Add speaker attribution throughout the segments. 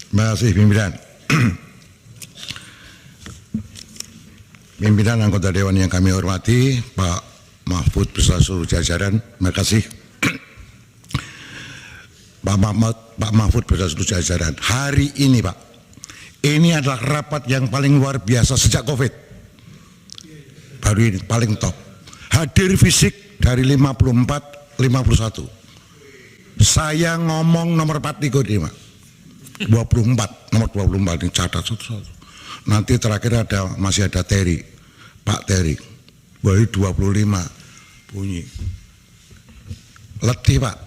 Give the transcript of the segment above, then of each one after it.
Speaker 1: Terima kasih pimpinan. Pimpinan anggota Dewan yang kami hormati, Pak Mahfud beserta seluruh jajaran, terima kasih. Pak Mahfud beserta seluruh jajaran. Hari ini Pak, ini adalah rapat yang paling luar biasa sejak COVID. Baru ini paling top. Hadir fisik dari 54, 51. Saya ngomong nomor 4 di Kodima. 24, nomor 24 ini catat satu-satu. Nanti terakhir masih ada Terry, Pak Terry. Baru 25 bunyi. Letih Pak.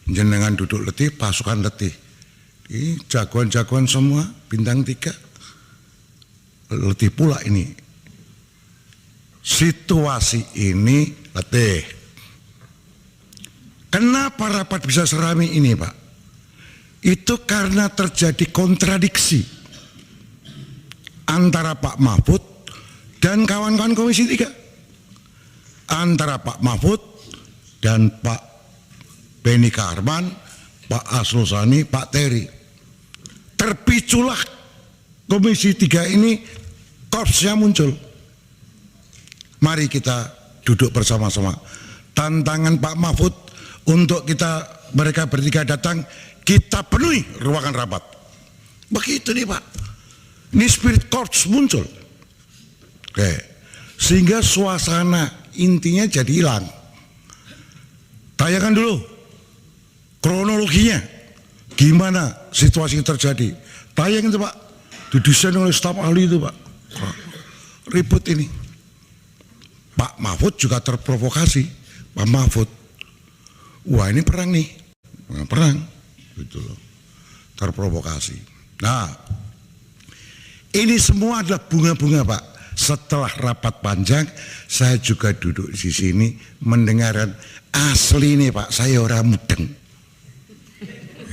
Speaker 1: Jenengan duduk letih, pasukan letih. Ini jagoan-jagoan semua, bintang 3. Letih pula ini. Situasi ini letih. Kenapa rapat bisa serami ini Pak? Itu karena terjadi kontradiksi antara Pak Mahfud dan kawan-kawan Komisi 3. Antara Pak Mahfud dan Pak Beni Karman, Pak Asrul Sani, Pak Terry. Terpiculah Komisi 3 ini, korpsnya muncul. Mari kita duduk bersama-sama. Tantangan Pak Mahfud untuk mereka bertiga datang, kita penuhi ruangan rapat. Begitu nih Pak. Ini spirit korps muncul. Oke. Sehingga suasana intinya jadi hilang. Tanyakan dulu kronologinya. Gimana situasi terjadi. Tayang itu Pak. Didesain oleh staf ahli itu Pak. Ribut ini. Pak Mahfud juga terprovokasi. Pak Mahfud. Wah ini perang nih. Perang. Gitu loh. Terprovokasi. Nah. Ini semua adalah bunga-bunga Pak. Setelah rapat panjang, saya juga duduk di sini mendengarkan asli nih Pak, saya orang mudeng.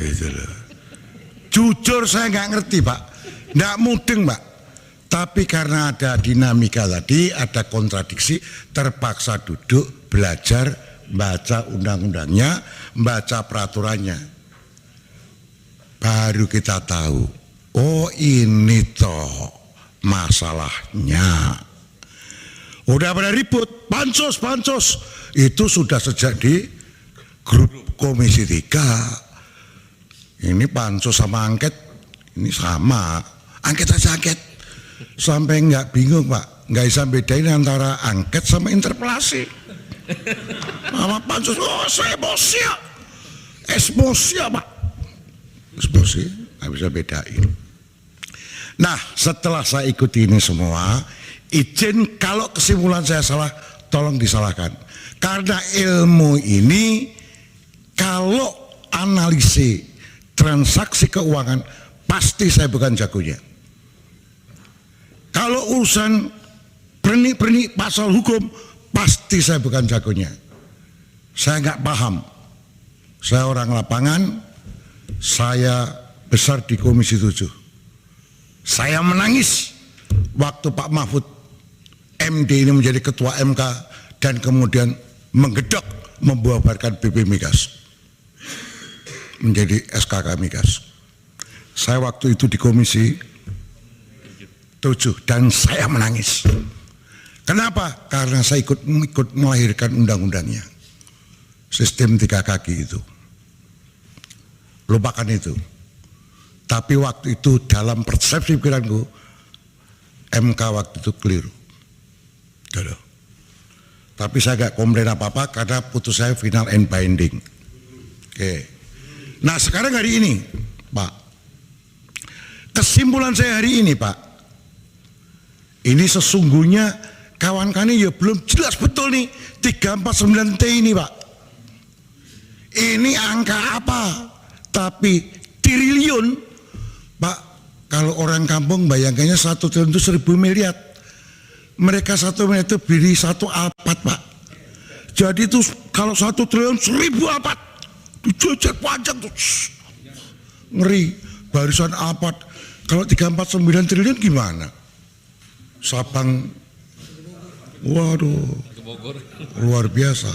Speaker 1: Gitu loh. Jujur saya nggak ngerti Pak, nggak mudeng Pak. Tapi karena ada dinamika tadi, ada kontradiksi, terpaksa duduk, belajar, baca undang-undangnya, baca peraturannya. Baru kita tahu, oh ini toh masalahnya. Udah pada ribut, pansos. Itu sudah sejak di grup Komisi 3. Ini pansos sama angket, ini sama. Angket aja angket. Sampai nggak bingung Pak, nggak bisa bedain antara angket sama interpelasi. Sama pansos, oh saya emosi Pak. Emosi, nggak bisa bedain. Nah setelah saya ikuti ini semua, izin kalau kesimpulan saya salah, tolong disalahkan. Karena ilmu ini, kalau analisis transaksi keuangan, pasti saya bukan jagonya. Kalau urusan pernik-pernik pasal hukum, pasti saya bukan jagonya. Saya nggak paham. Saya orang lapangan, saya besar di Komisi 7. Saya menangis waktu Pak Mahfud MD ini menjadi ketua MK dan kemudian menggedok membubarkan BP Migas menjadi SKK Migas. Saya waktu itu di Komisi 7 dan saya menangis. Kenapa? Karena saya ikut melahirkan undang-undangnya. Sistem 3 kaki itu. Lupakan itu. Tapi waktu itu dalam persepsi pikiranku, MK waktu itu keliru. Tapi saya gak komplain apa-apa karena putus saya final and binding. Oke. Nah sekarang hari ini Pak, kesimpulan saya hari ini Pak, ini sesungguhnya kawan-kawan ya belum jelas betul nih 349T ini Pak. Ini angka apa? Tapi triliun Pak, kalau orang kampung bayangkannya 1 triliun itu 1.000 miliar. Mereka 1 miliar itu beli 1 Alphard Pak. Jadi itu kalau 1 triliun 1.000 Alphard. Dijejer panjang tuh. Ngeri. Barisan Alphard. Kalau 349 triliun gimana? Sabang. Waduh. Luar biasa.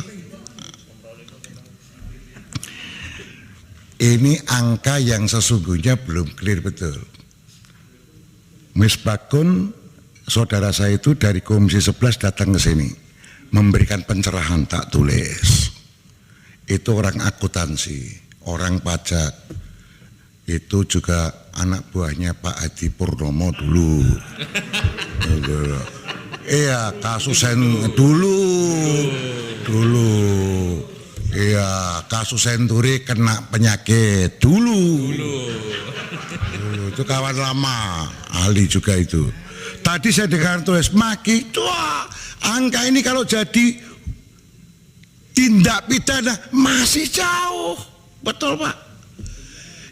Speaker 1: ini angka yang sesungguhnya belum clear betul. Misbakun, saudara saya itu dari Komisi 11 datang ke sini memberikan pencerahan, tak tulis. Itu orang akuntansi, orang pajak, itu juga anak buahnya Pak Hadi Purnomo dulu. Iya, kasus dulu. Iya, kasus Senturi kena penyakit dulu. Itu kawan lama, ahli juga itu. Tadi saya dengar tulis Maki, wah, angka ini kalau jadi tindak pidana masih jauh. Betul Pak.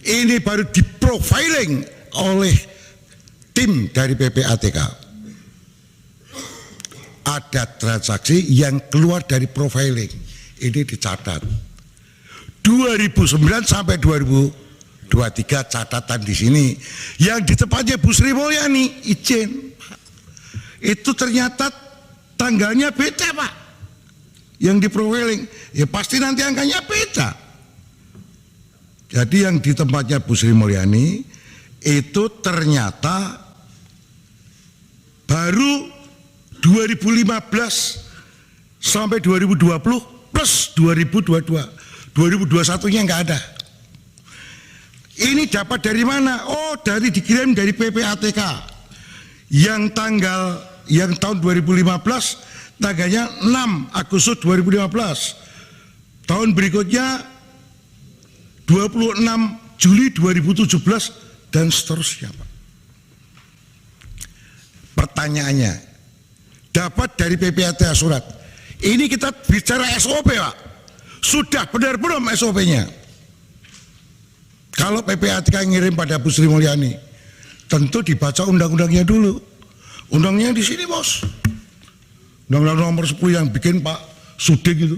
Speaker 1: Ini baru di profiling oleh tim dari PPATK. Ada transaksi yang keluar dari profiling. Ini dicatat. 2009 sampai 2023 catatan di sini. Yang di tempatnya Bu Sri Mulyani izin. Itu ternyata tanggalnya beda Pak. Yang di profiling, ya pasti nanti angkanya beda. Jadi yang di tempatnya Bu Sri Mulyani itu ternyata baru 2015 sampai 2020 plus 2022. 2021-nya nggak ada. Ini dapat dari mana? Oh, dari dikirim dari PPATK. Yang tahun 2015 tanggalnya 6 Agustus 2015. Tahun berikutnya 26 Juli 2017 dan seterusnya Pak. Pertanyaannya, dapat dari PPATK surat. Ini kita bicara SOP Pak. Sudah benar belum SOP-nya? Kalau PPATK ngirim pada Bu Sri Mulyani, tentu dibaca undang-undangnya dulu. Undangnya di sini bos. Undang-undang nomor 10 yang bikin Pak Sudik itu.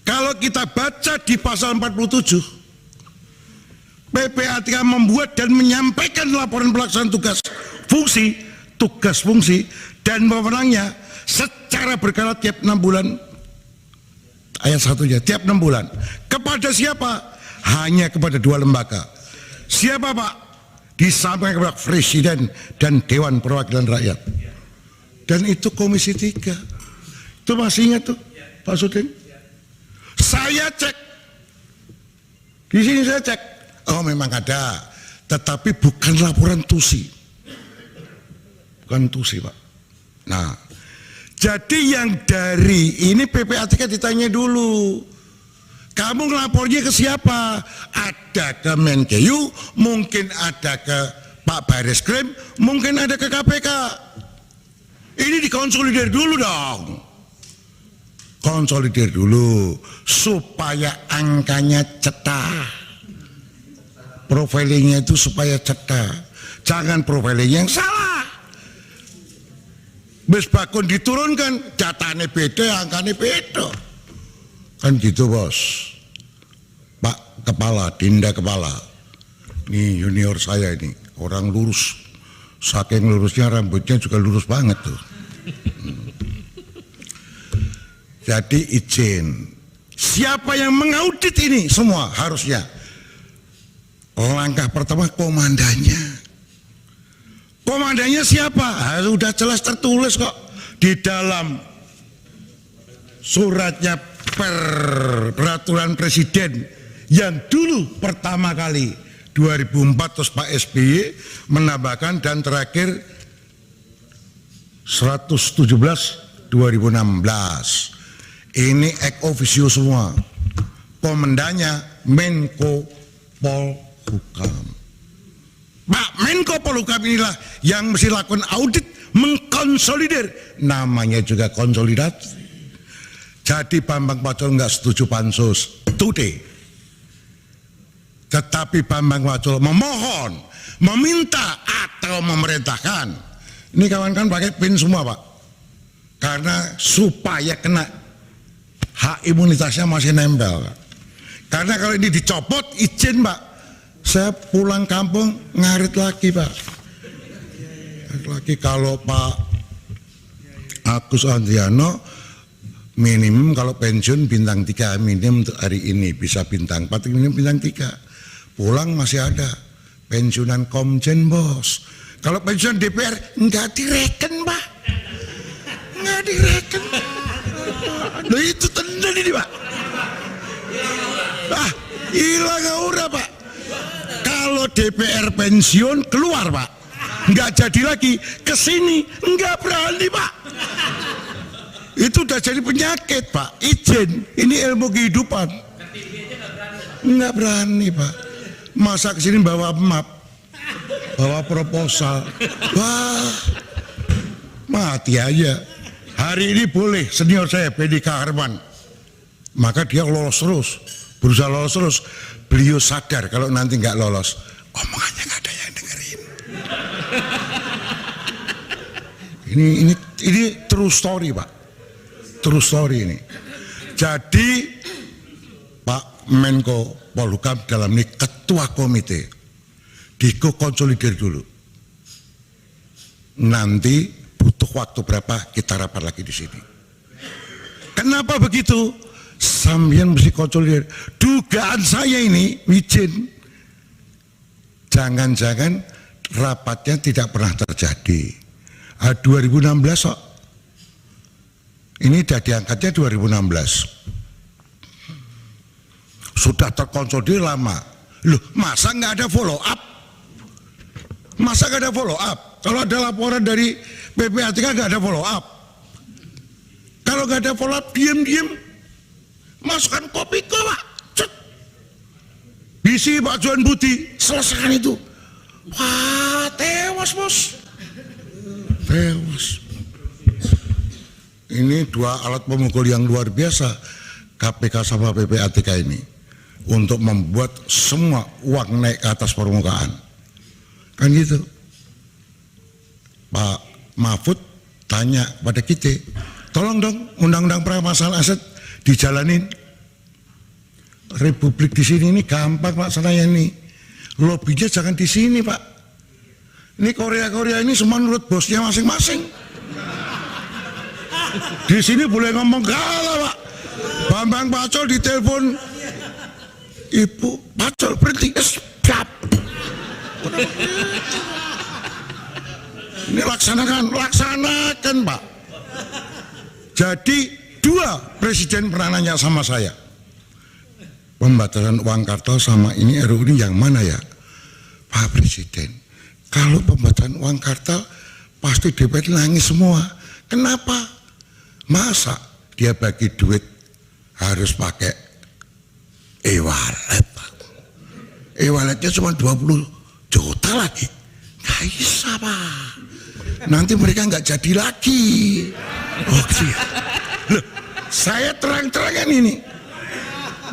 Speaker 1: Kalau kita baca di pasal 47, PPATK membuat dan menyampaikan laporan pelaksanaan tugas fungsi dan wewenangnya secara berkala tiap 6 bulan. Ayat 1-nya tiap 6 bulan. Kepada siapa? Hanya kepada 2 lembaga. Siapa Pak? Disampaikan kepada Presiden dan Dewan Perwakilan Rakyat. Dan itu Komisi 3. Itu masih ingat tuh Pak Suding? Saya cek. Di sini saya cek. Oh memang ada. Tetapi bukan laporan TUSI. Bukan TUSI Pak. Nah, jadi yang dari ini PPATK ditanya dulu. Kamu ngelapornya ke siapa? Ada ke Menkeu, mungkin ada ke Pak Bareskrim, mungkin ada ke KPK. Ini dikonsolidir dulu dong. Konsolidir dulu supaya angkanya cetak. Profilingnya itu supaya cetak. Jangan profiling yang salah. Misbakun diturunkan, datanya beda, angkanya beda. Kan gitu bos. Pak Kepala, Dinda Kepala. Ini junior saya ini, orang lurus. Saking lurusnya rambutnya juga lurus banget tuh. Jadi izin. Siapa yang mengaudit ini semua harusnya? Langkah pertama komandannya. Komandannya siapa? Sudah jelas tertulis kok di dalam suratnya peraturan presiden yang dulu pertama kali 2004 terus Pak SBY menambahkan dan terakhir 117 2016. Ini ex officio semua. Komandannya Menko Polhukam. Pak Menko Polhukam inilah yang mesti lakukan audit, mengkonsolidir. Namanya juga konsolidasi. Jadi Bambang Pacul nggak setuju pansus today. Tetapi Bambang Pacul memohon, meminta atau memerintahkan. Ini kawan-kawan pakai PIN semua Pak. Karena supaya kena hak imunitasnya masih nempel. Karena kalau ini dicopot izin Pak, saya pulang kampung ngarit lagi Pak. Ngarit lagi kalau Pak Agus Andriano Minimum kalau pensiun bintang 3, minimum untuk hari ini bisa bintang 4, minimum bintang 3. Pulang masih ada pensiunan Komjen bos. Kalau pensiunan DPR nggak direken Pak, nggak direken. Loh itu tenan ini Pak. Ah, hilang aura Pak. Kalau DPR pensiun keluar Pak, nggak jadi lagi kesini, nggak berani Pak. Itu udah jadi penyakit Pak. Izin, ini ilmu kehidupan. Nggak berani Pak. Masa kesini bawa map, bawa proposal, wah mati aja. Hari ini boleh senior saya PDK Harman, maka dia lolos terus, berusaha lolos terus. Beliau sadar kalau nanti nggak lolos, omongannya nggak ada yang dengerin. Ini true story Pak, true story ini. Jadi Pak Menko Polhukam dalam ini ketua komite, dikonsolidir dulu. Nanti butuh waktu berapa kita rapat lagi di sini. Kenapa begitu? Sampeyan mesti konsolidir. Dugaan saya ini, Wijin, jangan-jangan rapatnya tidak pernah terjadi. 2016 kok. Ini sudah diangkatnya 2016. Sudah terkonsolidir lama. Loh, masa nggak ada follow up? Masa nggak ada follow up? Kalau ada laporan dari PPATK nggak ada follow up. Kalau nggak ada follow up, diem-diem masukkan kopi ke Pak. Cet. Bisi Pak Johan Budi, selesaikan itu. Wah, tewas bos. Tewas. Ini dua alat pemukul yang luar biasa KPK sama PPATK ini untuk membuat semua uang naik ke atas permukaan. Kan gitu. Pak Mahfud tanya pada kita, tolong dong undang-undang perampasan aset dijalanin. Republik di sini ini gampang Pak Senaya ini. Lobbynya jangan di sini Pak. Ini Korea ini semua menurut bosnya masing-masing. Di sini boleh ngomong kalah Pak. Bambang Pacul ditelepon, Ibu Pacul berhenti, siap. Ini laksanakan Pak. Jadi dua presiden pernah nanya sama saya, pembatasan uang kartal sama ini RUU ini yang mana ya Pak Presiden? Kalau pembatasan uang kartal pasti DPR nangis semua. Kenapa? Masa dia bagi duit harus pakai e-wallet? E-walletnya cuma 20 juta lagi, nggak bisa Pak. Nanti mereka nggak jadi lagi. Oh gitu ya. Loh, saya terang-terangan ini,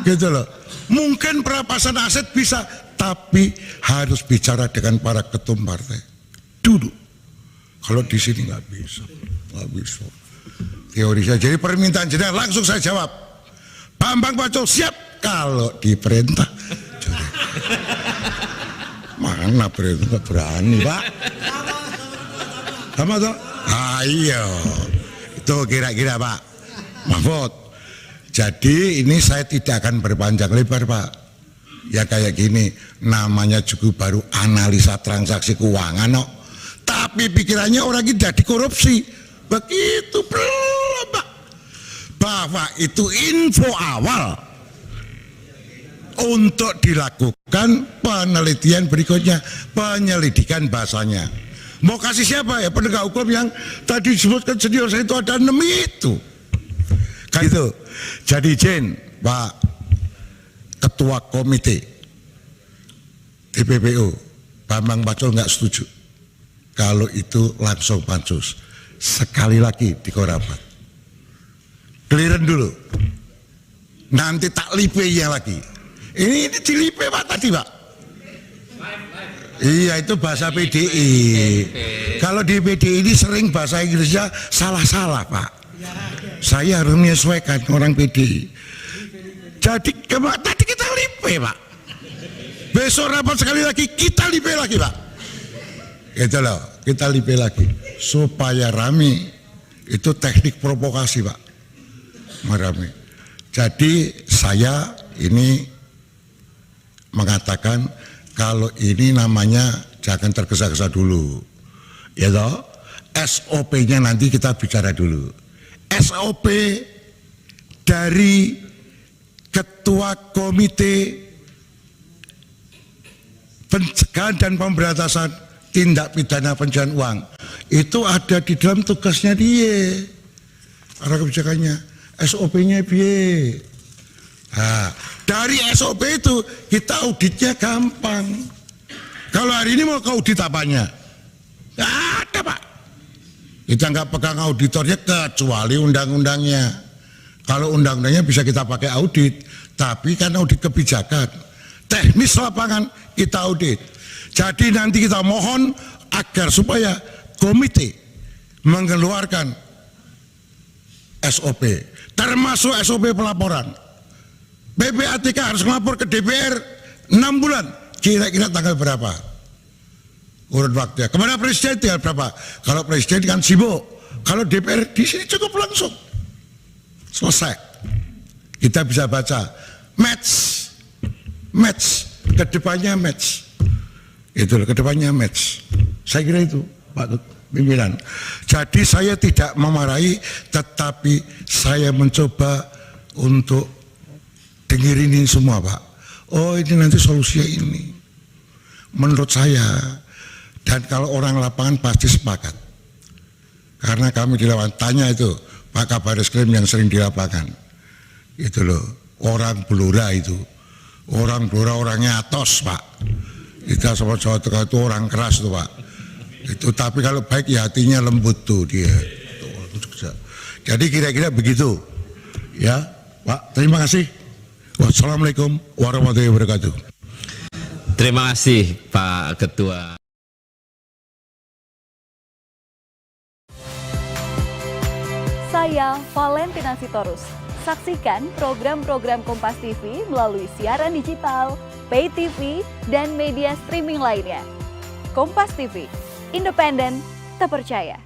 Speaker 1: gitu loh. Mungkin perampasan aset bisa, tapi harus bicara dengan para ketum partai dulu. Kalau di sini nggak bisa, nggak bisa. Teori saya. Jadi permintaan jenengan langsung saya jawab. Bambang Pacul siap kalau diperintah. Mana perintah nggak berani Pak? Sama toh? Ayo, itu kira-kira Pak Mahfud. Jadi ini saya tidak akan berpanjang lebar Pak. Ya kayak gini, namanya juga baru analisa transaksi keuangan no. Tapi pikirannya orang ini jadi korupsi. Begitu belum Pak. Bahwa itu info awal untuk dilakukan penelitian berikutnya, penyelidikan bahasanya. Mau kasih siapa ya? Penegak hukum yang tadi disebutkan senior saya itu ada 6 itu. Kan itu. Jadi izin Pak Ketua Komite TPPU Bambang Pacul nggak setuju kalau itu langsung pansus. Sekali lagi di korapat. Clearan dulu. Nanti tak lipe-nya lagi. Ini dilipe Pak tadi Pak. Iya itu bahasa PDI. Kalau di PDI ini sering bahasa Inggrisnya salah-salah Pak. Saya harus menyesuaikan orang PDI. Jadi tadi kita lipe Pak. Besok rapat sekali lagi kita lipe lagi Pak. Gitu loh, kita lipe lagi supaya rame. Itu teknik provokasi Pak. merame. Jadi saya ini mengatakan kalau ini namanya jangan tergesa-gesa dulu, ya toh. SOP-nya nanti kita bicara dulu. SOP dari Ketua Komite Pencegahan dan Pemberantasan Tindak Pidana Pencucian Uang itu ada di dalam tugasnya dia. Ada kebijakannya, SOP-nya piye. Nah, dari SOP itu kita auditnya gampang. Kalau hari ini mau ke audit apanya? Nggak ada, Pak. Kita nggak pegang auditornya kecuali undang-undangnya. Kalau undang-undangnya bisa kita pakai audit, tapi kan audit kebijakan. Teknis lapangan kita audit. Jadi nanti kita mohon agar supaya komite mengeluarkan SOP, termasuk SOP pelaporan. PPATK harus melapor ke DPR 6 bulan, kira-kira tanggal berapa? Urut waktunya. Kepada Presiden tinggal berapa? Kalau Presiden kan sibuk, kalau DPR di sini cukup langsung. Selesai. Kita bisa baca match, kedepannya match. Itu kedepannya match. Saya kira itu, Pak Pimpinan. Jadi saya tidak memarahi, tetapi saya mencoba untuk dengerin ini semua, Pak. Oh, ini nanti solusinya ini. Menurut saya, dan kalau orang lapangan pasti sepakat. Karena kami di lapangan, tanya itu Pak Kabar Eskrim yang sering di lapangan. Itu loh, orang Blora itu. Orang Blora orangnya atos, Pak. Kita sama Jawa Tengah itu orang keras tuh, Pak. Itu tapi kalau baik ya hatinya lembut tuh dia. Jadi kira-kira begitu. Ya, Pak, terima kasih. Wassalamualaikum warahmatullahi wabarakatuh.
Speaker 2: Terima kasih Pak Ketua.
Speaker 3: Saya Valentina Sitorus. Saksikan program-program Kompas TV melalui siaran digital, pay TV, dan media streaming lainnya. Kompas TV, independen, terpercaya.